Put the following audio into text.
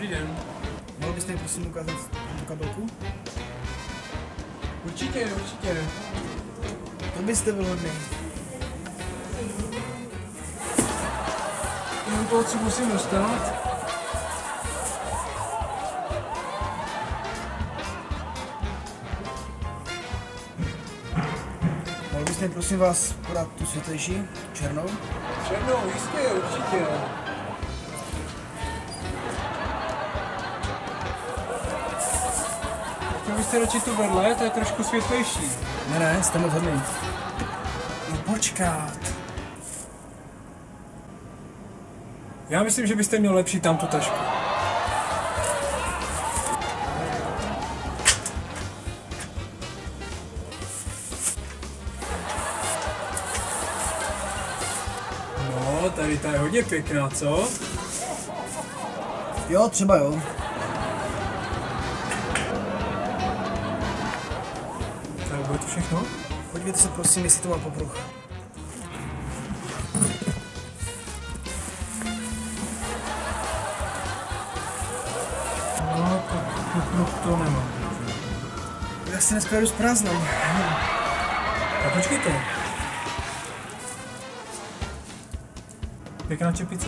Dobrý den. Mohl byste mi prosím ukázat tu kabelku? Určitě, určitě. To byste byl hodný. Jenom toho, co musím dostat. Mohl byste mi prosím vás podat tu světlejší, černou? Černou, jistě, určitě. Chtěl byste radši tu vedle, to je trošku světlejší. Ne, jste moc hodný. No počkat. Já myslím, že byste měl lepší tamtu tašku. No, tady ta je hodně pěkná, co? Jo, třeba jo. Tak bude to všechno? Podívejte se prosím, jestli to má popruh. No, to nemám. Já si dneska jdu s prázdnou. A počkejte. Pěkná čepice.